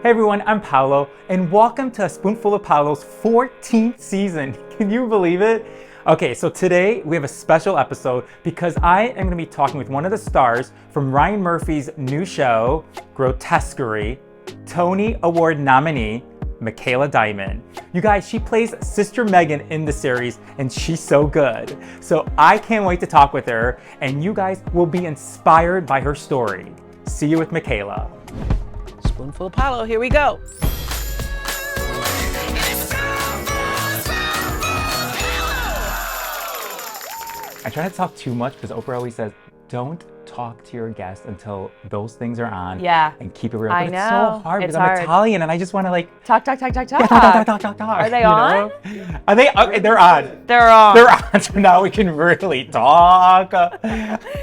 Hey everyone, I'm Paolo, and welcome to A Spoonful of Paolo's 14th season. Can you believe it? Okay, so today we have a special episode because I am going to be talking with one of the stars from Ryan Murphy's new show, Grotesquerie, Tony Award nominee, Micaela Diamond. You guys, she plays Sister Megan in the series, and she's so good. So I can't wait to talk with her, and you guys will be inspired by her story. See you with Micaela. Spoonful of Paolo, here we go. I try not to talk too much because Oprah always says, don't talk to your guests until those things are on. Yeah. And keep it real. I But know. it's so hard It's because I'm hard. Italian and I just want to like Talk. yeah, talk. Are they you on? know? Are they? Okay, they're on. They're on. They're on. So now we can really talk. We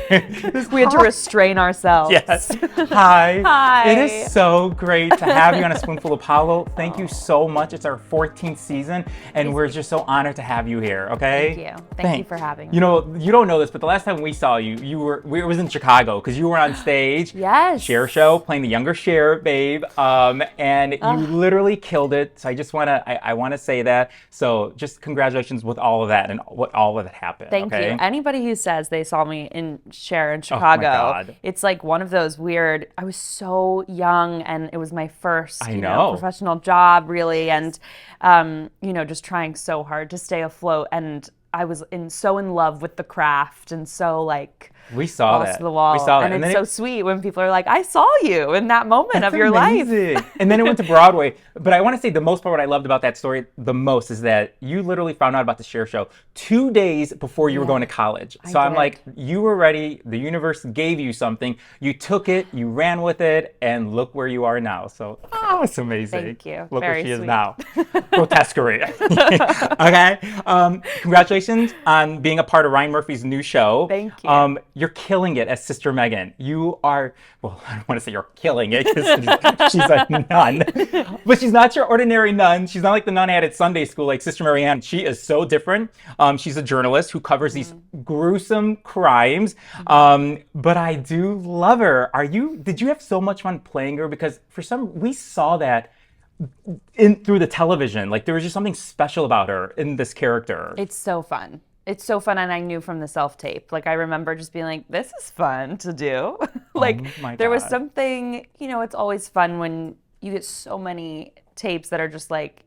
had to restrain ourselves. Yes. Hi. Hi. It is so great to have you on A Spoonful of Paolo. Thank you so much. It's our 14th season, and we're just so honored to have you here. Okay. Thank you. Thank you for having me. You know, you don't know this, but the last time we saw you, it was in Chicago because you were on stage. Yes. Share show, playing the younger Cher, babe, and you literally killed it. So I just I want to say that. So just congratulations with all of that and what all of it happened. Thank okay? you. Anybody who says they saw me in Cher in Chicago, God. it's like one of those weird. I was so young, and it was my first, professional job, really, and just trying so hard to stay afloat. And I was so in love with the craft, and so like. We saw balls that. to the wall. We saw that. And it's so sweet when people are like, I saw you in that moment of your life. And then it went to Broadway. But I want to say the most part what I loved about that story the most is that you literally found out about the Cher show 2 days before you were going to college. So I'm like, you were ready. The universe gave you something. You took it, you ran with it, and look where you are now. So, it's amazing. Thank you. Look Very where she is sweet. now. Grotesquerie. Okay. Congratulations on being a part of Ryan Murphy's new show. Thank you. You're killing it as Sister Megan. You are, well, I don't want to say you're killing it because she's a nun, but she's not your ordinary nun. She's not like the nun I had at Sunday school, like Sister Marianne. She is so different. She's a journalist who covers these gruesome crimes, but I do love her. Did you have so much fun playing her? Because we saw that through the television. Like there was just something special about her in this character. It's so fun. It's so fun, and I knew from the self-tape. Like, I remember just being like, this is fun to do. There was something, it's always fun when you get so many tapes that are just like,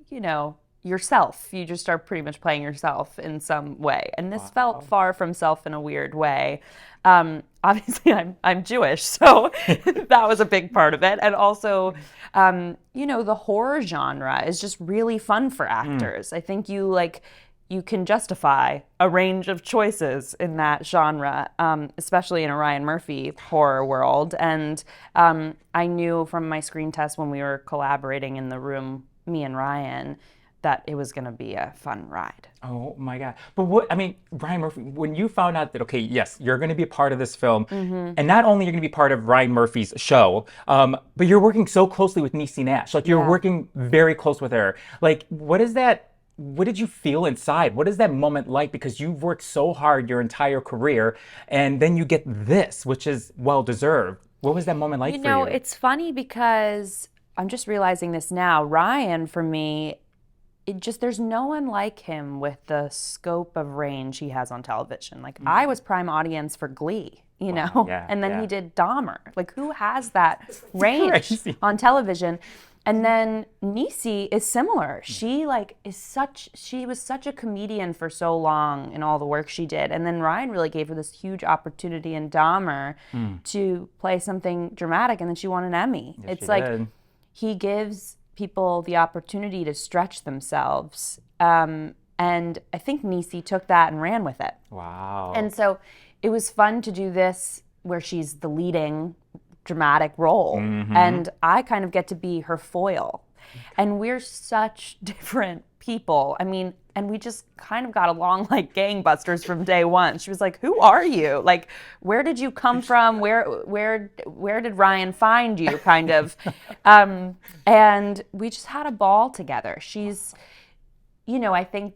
yourself. You just are pretty much playing yourself in some way. And this felt far from self in a weird way. Obviously, I'm Jewish, so that was a big part of it. And also, the horror genre is just really fun for actors. I think you can justify a range of choices in that genre, especially in a Ryan Murphy horror world. And I knew from my screen test when we were collaborating in the room, me and Ryan, that it was going to be a fun ride. Oh my God. But Ryan Murphy, when you found out that, okay, yes, you're going to be a part of this film, and not only you're going to be part of Ryan Murphy's show, but you're working so closely with Niecy Nash. Like you're working very close with her. Like, what did you feel inside? What is that moment like? Because you've worked so hard your entire career, and then you get this, which is well-deserved. What was that moment like for you? It's funny because I'm just realizing this now. Ryan, for me, there's no one like him with the scope of range he has on television. Like, I was prime audience for Glee, and then he did Dahmer. Like, who has that range on television? And then Niecy is similar. She was such a comedian for so long in all the work she did. And then Ryan really gave her this huge opportunity in Dahmer to play something dramatic, and then she won an Emmy. Yes, it's like did. He gives people the opportunity to stretch themselves. And I think Niecy took that and ran with it. Wow. And so it was fun to do this where she's the leading dramatic role, and I kind of get to be her foil. And we're such different people. I mean, and we just kind of got along like gangbusters from day one. She was like, "Who are you? Like, where did you come from? Where did Ryan find you?" Kind of. And we just had a ball together. She's, I think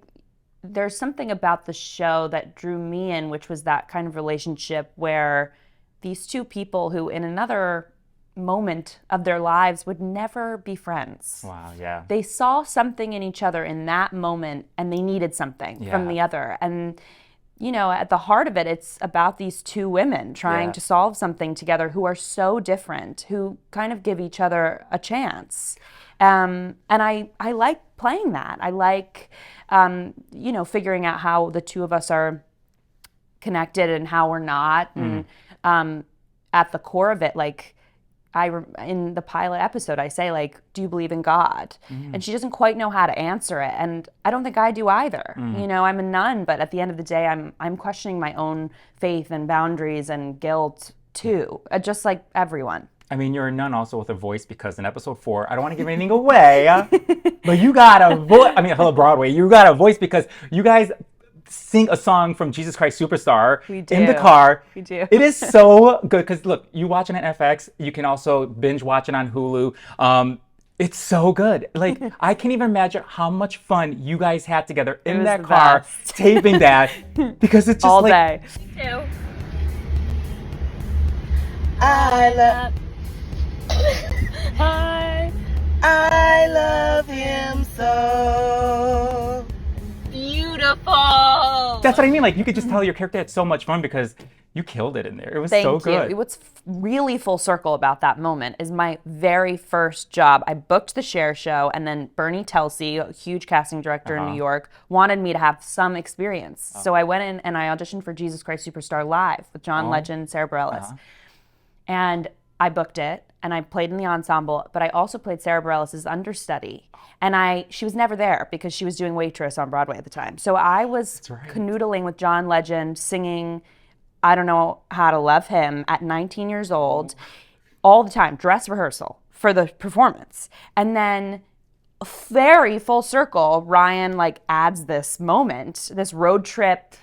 there's something about the show that drew me in, which was that kind of relationship where these two people who in another moment of their lives would never be friends. Wow, yeah. They saw something in each other in that moment, and they needed something from the other. And, at the heart of it, it's about these two women trying to solve something together who are so different, who kind of give each other a chance. And I like playing that. I like, figuring out how the two of us are connected and how we're not. And at the core of it, like, in the pilot episode, I say, like, do you believe in God? And she doesn't quite know how to answer it. And I don't think I do either. I'm a nun, but at the end of the day, I'm questioning my own faith and boundaries and guilt too, just like everyone. I mean, you're a nun also with a voice, because in episode 4, I don't want to give anything away, but you got a voice. I mean, hello, Broadway. You got a voice because you guys sing a song from Jesus Christ Superstar in the car. We do. It is so good because, look, you watch it on FX. You can also binge watch it on Hulu. It's so good. Like, I can't even imagine how much fun you guys had together in that car taping that, because it's just all like... day. I love him so. Beautiful. That's what I mean. Like, you could just tell your character had so much fun because you killed it in there. It was so good. Thank you. What's really full circle about that moment is my very first job. I booked the Cher show, and then Bernie Telsey, a huge casting director in New York, wanted me to have some experience. So I went in and I auditioned for Jesus Christ Superstar Live with John Legend, Sarah Bareilles. And I booked it, and I played in the ensemble, but I also played Sarah Bareilles' understudy. And she was never there because she was doing Waitress on Broadway at the time. So I was canoodling with John Legend, singing I Don't Know How to Love Him at 19 years old, all the time, dress rehearsal for the performance. And then very full circle, Ryan adds this moment, this road trip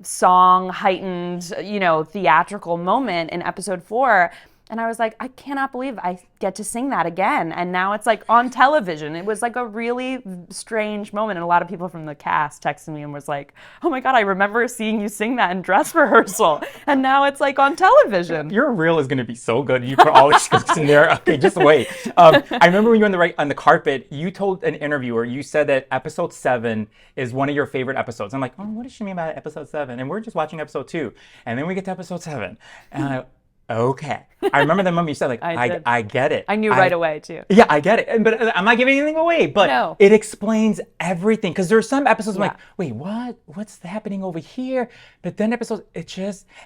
song, heightened, theatrical moment in episode 4. And I was like, I cannot believe I get to sing that again. And now it's on television. It was a really strange moment. And a lot of people from the cast texted me and was like, oh my God, I remember seeing you sing that in dress rehearsal. And now it's on television. Your reel is going to be so good. You put all these skits in there. Okay, just wait. I remember when you were on the carpet, you told an interviewer, you said that episode 7 is one of your favorite episodes. I'm like, oh, what does she mean by episode 7? And we're just watching episode 2. And then we get to episode 7. And okay. I remember the moment you said, I get it. I knew right away, too. Yeah, I get it. But I'm not giving anything away. But it explains everything. Because there are some episodes I'm like, wait, what? What's happening over here? But then episodes,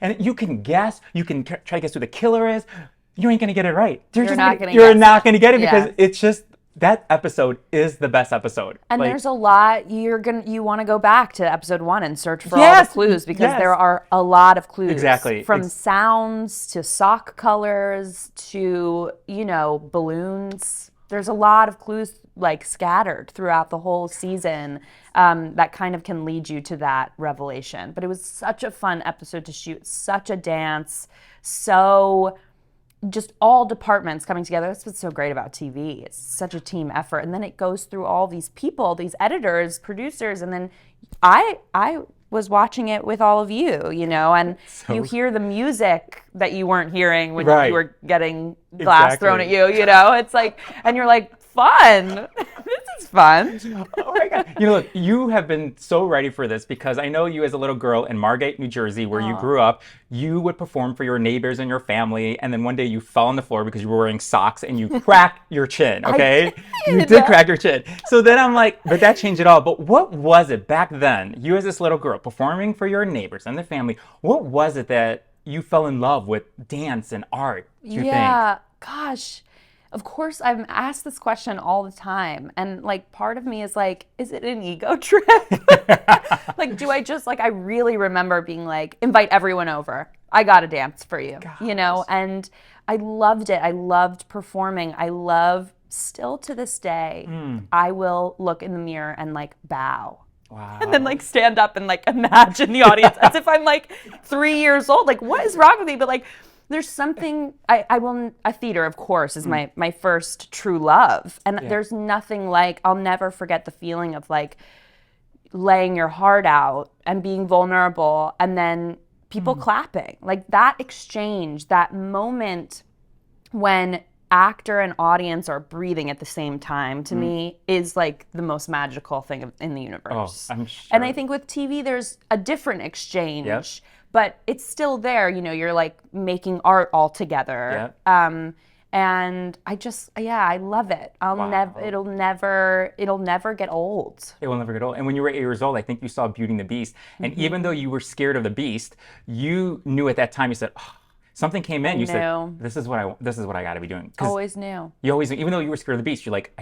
and you can guess. You can try to guess who the killer is. You ain't going to get it right. You're not going to get it because it's just... That episode is the best episode. And there's a lot you want to go back to episode 1 and search for all the clues because there are a lot of clues. Exactly. From sounds to sock colors to, balloons. There's a lot of clues scattered throughout the whole season that kind of can lead you to that revelation. But it was such a fun episode to shoot, such a dance, so just all departments coming together. That's what's so great about TV. It's such a team effort. And then it goes through all these people, these editors, producers, and then I was watching it with all of you, and you hear the music that you weren't hearing when you were getting glass thrown at you, It's and you're like, fun. This is fun. Oh my God. Look, you have been so ready for this because I know you as a little girl in Margate, New Jersey, where you grew up, you would perform for your neighbors and your family. And then one day you fell on the floor because you were wearing socks and you cracked your chin, okay? You did crack your chin. So then I'm like, but that changed it all. But what was it back then, you as this little girl performing for your neighbors and the family, what was it that you fell in love with dance and art, do you think? Gosh. Of course, I'm asked this question all the time. And part of me is is it an ego trip? Do I just I really remember being invite everyone over. I got to dance for you, and I loved it. I loved performing. I love still to this day, I will look in the mirror and bow. Wow. And then stand up and imagine the audience as if I'm 3 years old. What is wrong with me? But there's something, a theater, of course, is my first true love. And there's nothing I'll never forget the feeling of laying your heart out and being vulnerable and then people clapping. That exchange, that moment when actor and audience are breathing at the same time, to me, is like the most magical thing in the universe. Oh, I'm sure. And I think with TV, there's a different exchange, Yep. but it's still there. You know, you're like making art all together. Yep. And I love it. It'll never get old. It will never get old. And when you were 8 years old, I think you saw Beauty and the Beast. And even though you were scared of the Beast, you knew at that time, you said, oh, something came in. You said, this is what I got to be doing. Always knew. You always knew. Even though you were scared of the Beast, you're like,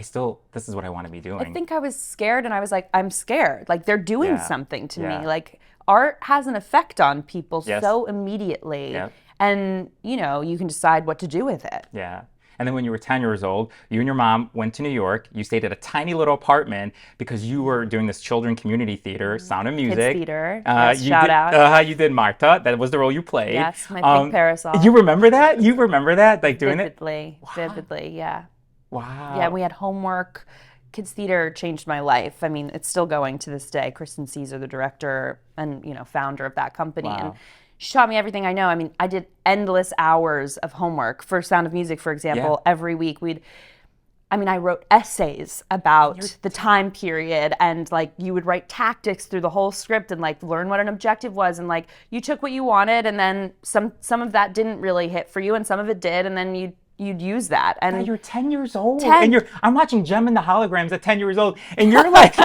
this is what I want to be doing. I think I was scared, and I was like, I'm scared. Like, they're doing something to Yeah. me. Like, art has an effect on people Yes. so immediately. Yep. And, you know, you can decide what to do with it. Yeah. And then when you were 10 years old, you and your mom went to New York. You stayed at a tiny little apartment because you were doing this children community theater, Sound of Music. Kids theater. Yes, shout out. You did Marta. That was the role you played. Yes, my pink parasol. You remember that? You remember that? Like doing Vividly, yeah. Wow. Yeah, we had homework. Kids theater changed my life. I mean, it's still going to this day. Kristen Caesar, the director and, you know, founder of that company. Wow. And she taught me everything I know. I mean, I did endless hours of homework for Sound of Music, for example. Every week I wrote essays about the time period, and like you would write tactics through the whole script and like learn what an objective was, and like you took what you wanted, and then some of that didn't really hit for you and some of it did, and then you'd use that. And God, you're 10 years old. 10. And I'm watching Gem and the Holograms at 10 years old, and you're like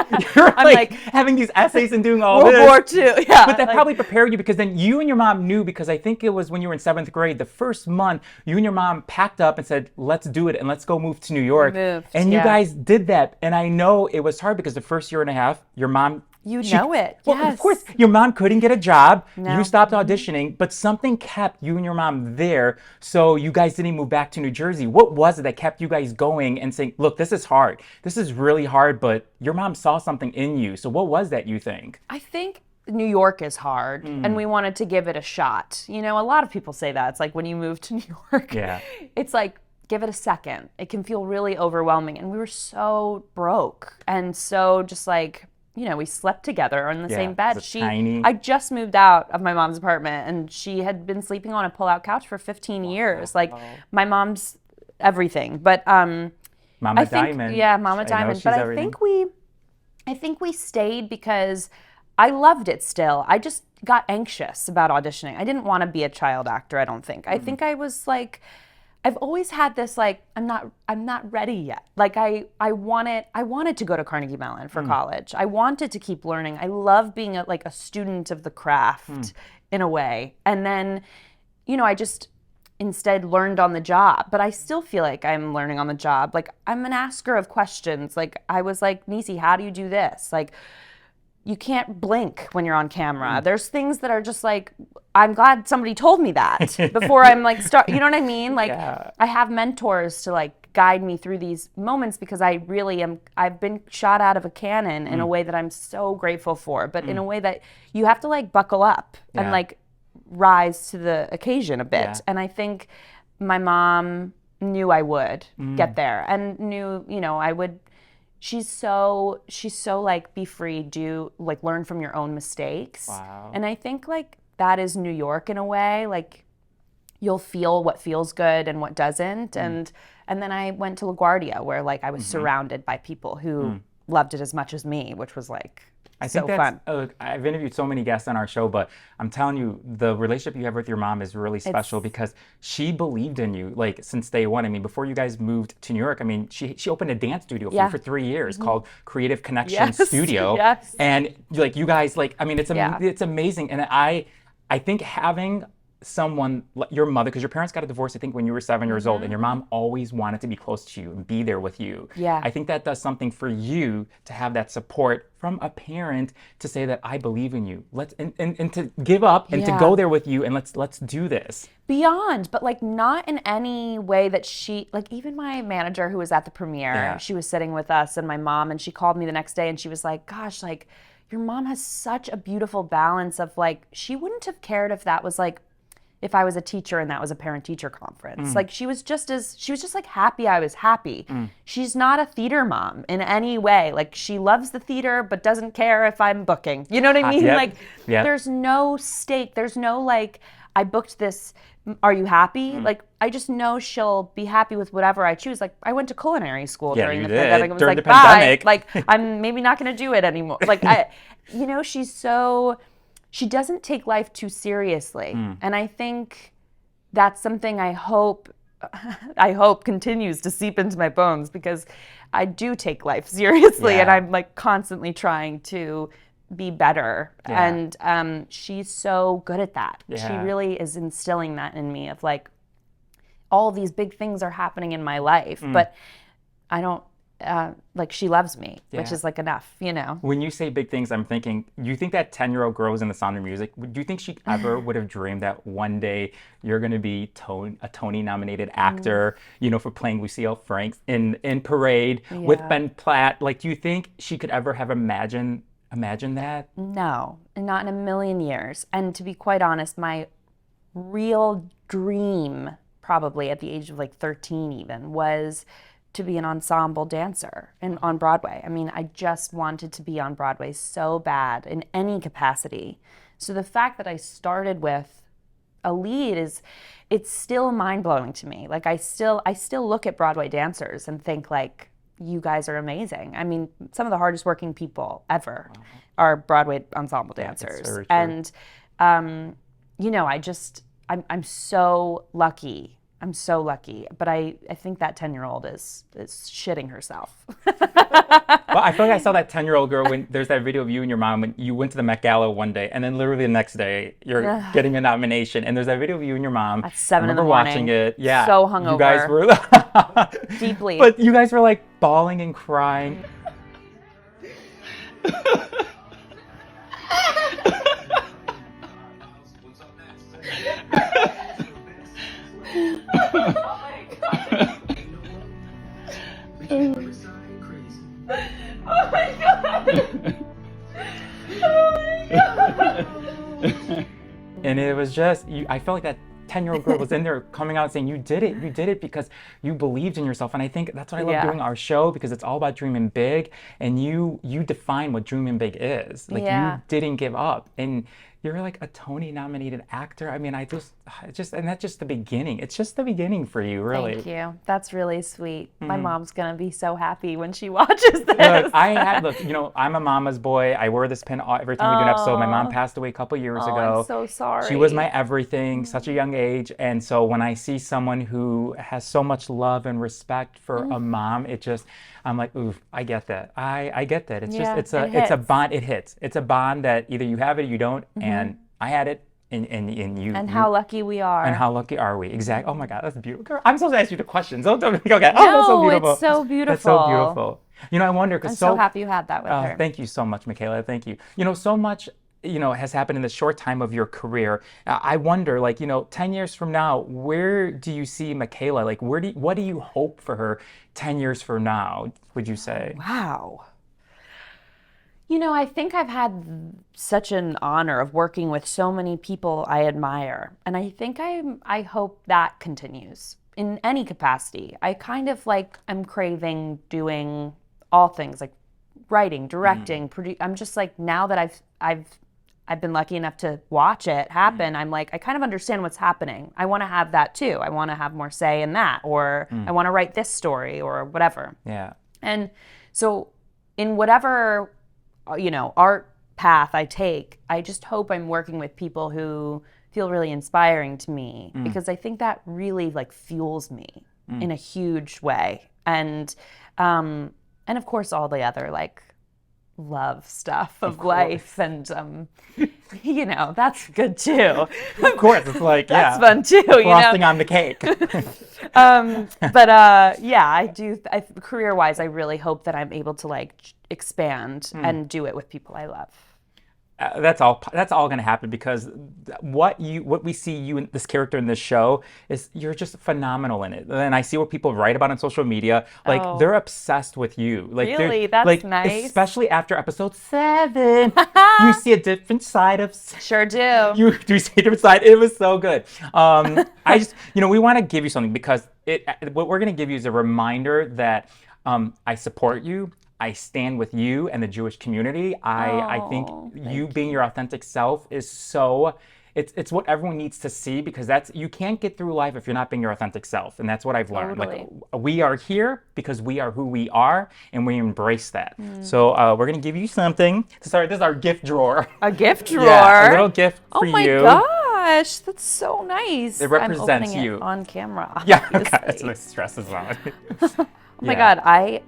like having these essays and doing all World this. War II, yeah. But that probably prepared you, because then you and your mom knew, because I think it was when you were in 7th grade, the first month, you and your mom packed up and said, let's do it and let's go move to New York. And you guys did that. And I know it was hard because the first year and a half, your mom Well, yes. Of course, your mom couldn't get a job. No. You stopped auditioning, but something kept you and your mom there. So you guys didn't move back to New Jersey. What was it that kept you guys going and saying, look, this is hard. This is really hard, but your mom saw something in you. So what was that, you think? I think New York is hard, and we wanted to give it a shot. You know, a lot of people say that. It's like when you move to New York, it's like, give it a second. It can feel really overwhelming. And we were so broke and so just like, you know, we slept together in the same bed. I just moved out of my mom's apartment, and she had been sleeping on a pull-out couch for 15 years. Like, my mom's everything. But Mama Diamond. Yeah, Mama Diamond. But I think we stayed because I loved it still. I just got anxious about auditioning. I didn't want to be a child actor, I don't think. I think I was like, I've always had this like, I'm not ready yet. Like I wanted to go to Carnegie Mellon for college. I wanted to keep learning. I love being a student of the craft in a way. And then, you know, I just instead learned on the job, but I still feel like I'm learning on the job. Like, I'm an asker of questions. Like, I was like, Niecy, how do you do this? Like, you can't blink when you're on camera. There's things that are just like, I'm glad somebody told me that before I'm like, you know what I mean? Like, I have mentors to like guide me through these moments, because I really am, I've been shot out of a cannon in a way that I'm so grateful for, but in a way that you have to like buckle up and like rise to the occasion a bit. And I think my mom knew I would get there, and knew, you know, I would. She's so like, be free, do like, learn from your own mistakes. Wow. And I think like that is New York in a way. Like, you'll feel what feels good and what doesn't. And then I went to LaGuardia, where like I was surrounded by people who loved it as much as me, which was like I think fun. I've interviewed so many guests on our show, but I'm telling you, the relationship you have with your mom is really special, because she believed in you like since day one. I mean, before you guys moved to New York, I mean, she opened a dance studio for you for 3 years called Creative Connection Studio. And like, you guys, like, I mean, it's amazing. And I think having someone like your mother, because your parents got a divorce, I think, when you were 7 years old, and your mom always wanted to be close to you and be there with you. I think that does something for you to have that support from a parent to say that I believe in you. And to give up and to go there with you, and let's do this. Beyond, but like not in any way that she, like, even my manager who was at the premiere, she was sitting with us and my mom, and she called me the next day and she was like, gosh, like, your mom has such a beautiful balance of like, she wouldn't have cared if that was like, if I was a teacher and that was a parent-teacher conference. Like, she was just like happy I was happy. She's not a theater mom in any way. Like, she loves the theater but doesn't care if I'm booking. You know what I mean? Like, there's no stake. There's no like, I booked this are you happy? Like, I just know she'll be happy with whatever I choose. Like, I went to culinary school during the pandemic. It was during like, the pandemic. bye. Like, I'm maybe not going to do it anymore. Like, she doesn't take life too seriously. And I think that's something I hope continues to seep into my bones, because I do take life seriously, and I'm like constantly trying to be better. And she's so good at that. She really is instilling that in me, of like, all these big things are happening in my life, but I don't, like, she loves me, which is like enough, you know? When you say big things, I'm thinking, you think that 10-year-old girl was in The Sound of Music? Do you think she ever would have dreamed that one day you're going to be a Tony-nominated actor, you know, for playing Lucille Franks in Parade with Ben Platt? Like, do you think she could ever have imagined that? No, not in a million years. And to be quite honest, my real dream, probably at the age of like 13 even, was to be an ensemble dancer on Broadway. I mean, I just wanted to be on Broadway so bad in any capacity. So the fact that I started with a lead it's still mind-blowing to me. Like, I still look at Broadway dancers and think, like, you guys are amazing. I mean, some of the hardest working people ever are Broadway ensemble dancers. And you know, I'm so lucky. I'm so lucky, but I think that 10-year-old is shitting herself. Well, I feel like I saw that 10-year-old girl when there's that video of you and your mom when you went to the Met Gala one day, and then literally the next day you're getting a nomination, and there's that video of you and your mom. At 7 in the morning. Watching it. Yeah. So hungover. You guys were deeply. But you guys were like bawling and crying. Oh my God. And it was just, I felt like that 10-year-old girl was in there coming out saying, you did it because you believed in yourself. And I think that's what I love doing our show, because it's all about dreaming big, and you define what dreaming big is. Like, you didn't give up, and you're like a Tony-nominated actor. I mean, and that's just the beginning. It's just the beginning for you, really. Thank you. That's really sweet. My mom's gonna be so happy when she watches this. Look, you know, I'm a mama's boy. I wear this pin every time we do an episode. My mom passed away a couple years ago. I'm so sorry. She was my everything, such a young age. And so when I see someone who has so much love and respect for a mom, I'm like, ooh, I get that. I get that. It's a bond. It hits. It's a bond that either you have it or you don't. And I had it, and you. And how lucky we are. And how lucky are we? Exactly. Oh my God, that's beautiful. Girl, I'm supposed to ask you the questions. Don't tell me. Okay. That's so beautiful. It's so beautiful. That's so beautiful. You know, I wonder, because I'm so happy you had that with her. Thank you so much, Micaela. Thank you. You know, so much, you know, has happened in the short time of your career. I wonder, like, you know, 10 years from now, where do you see Micaela? Like, what do you hope for her 10 years from now, would you say? Wow. You know, I think I've had such an honor of working with so many people I admire. And I think I hope that continues in any capacity. I kind of like, I'm craving doing all things, like writing, directing, I'm just like, now that I've been lucky enough to watch it happen, I'm like, I kind of understand what's happening. I want to have that too. I want to have more say in that, or I want to write this story, or whatever. Yeah. And so in whatever, you know, art path I take, I just hope I'm working with people who feel really inspiring to me, because I think that really like fuels me in a huge way. And of course all the other like love stuff of life, and you know, that's good too. Of course, it's like that's fun too. Frosting on the cake. But yeah, I do. Career-wise, I really hope that I'm able to like expand and do it with people I love. That's all going to happen, because what we see you in this character in this show is you're just phenomenal in it. And I see what people write about on social media, like they're obsessed with you. Like, really, that's nice. Especially after episode 7, you see a different side of. Sure do. You do see a different side. It was so good. I just, you know, we want to give you something, because what we're going to give you is a reminder that I support you. I stand with you and the Jewish community. I think you being your authentic self is so it's what everyone needs to see, because you can't get through life if you're not being your authentic self. And that's what I've learned. Totally. Like, we are here because we are who we are, and we embrace that. So we're going to give you something. Sorry, this is our gift drawer. A gift drawer? Yeah, a little gift for you. Oh my gosh, that's so nice. It represents I'm opening you. It on camera. Yeah, okay. obviously. That's what stresses on. Oh my God, I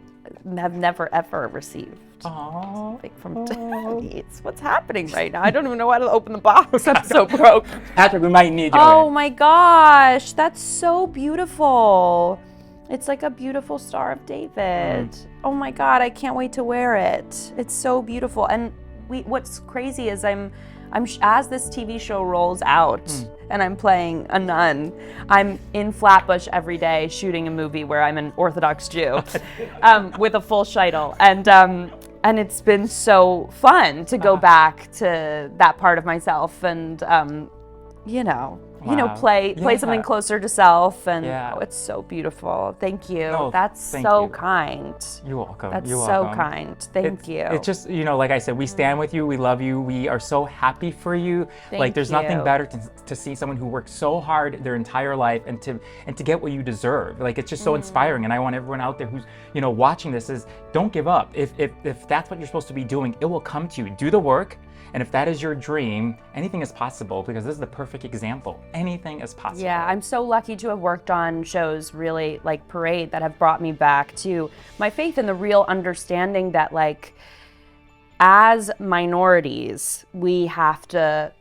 have never ever received like from Denny's. What's happening right now? I don't even know how to open the box. I'm so broke. Patrick, we might need you. Oh my gosh, that's so beautiful. It's like a beautiful Star of David. Oh my God, I can't wait to wear it. It's so beautiful. And what's crazy is as this TV show rolls out and I'm playing a nun, I'm in Flatbush every day shooting a movie where I'm an Orthodox Jew with a full sheitel. And it's been so fun to go back to that part of myself and, play something closer to self. And it's so beautiful. Thank you. No, That's thank so you. kind. You're welcome. That's You're so welcome. kind. Thank you. It's just, like I said, we stand with you. We love you. We are so happy for you. Thank there's you. nothing better to see someone who worked so hard their entire life and to get what you deserve. Like, it's just so inspiring. And I want everyone out there who's, watching this is, don't give up. If that's what you're supposed to be doing, it will come to you. Do the work. And if that is your dream, anything is possible, because this is the perfect example. Anything is possible. Yeah, I'm so lucky to have worked on shows really like Parade that have brought me back to my faith and the real understanding that, like, as minorities, we have to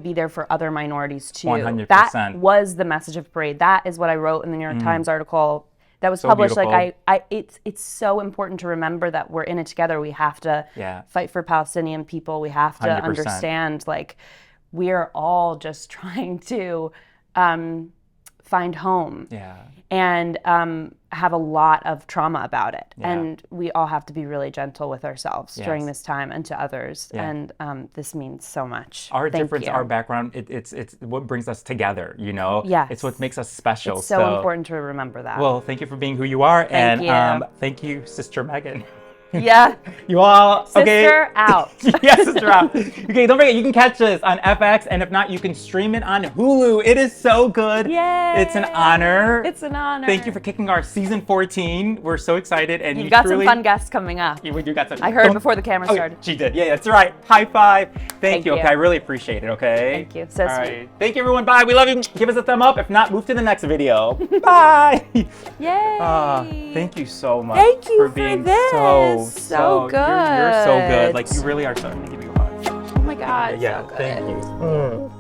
be there for other minorities too. 100%. That was the message of Parade. That is what I wrote in the New York Times article that was So published. beautiful. Like it's so important to remember that we're in it together. We have to fight for Palestinian people. We have to 100%. understand, like, we are all just trying to find home. Yeah. And have a lot of trauma about it. And we all have to be really gentle with ourselves during this time and to others. Yeah. And this means so much. Our Thank difference, you. our background, it's what brings us together, Yes. It's what makes us special. It's so important to remember that. Well, thank you for being who you are. Thank you. Thank you, Sister Megan. Yeah. You all, okay? Sister out. Yes, Sister out. Okay, don't forget, you can catch this on FX, and if not, you can stream it on Hulu. It is so good. Yay. It's an honor. It's an honor. Thank you for kicking our season 14. We're so excited. And You've got some fun guests coming up. We do got some. I heard before the camera started. She did. Yeah, that's right. High five. Thank you. you. Okay, I really appreciate it. Okay. Thank you. So All sweet. right. Thank you, everyone. Bye. We love you. Give us a thumb up. If not, move to the next video. Bye. Yay. Thank you so much. Thank you for being this. so good. You're so good. Like, you really are so. I'm gonna give you a hug. Oh my God. Yeah. So good. Thank you.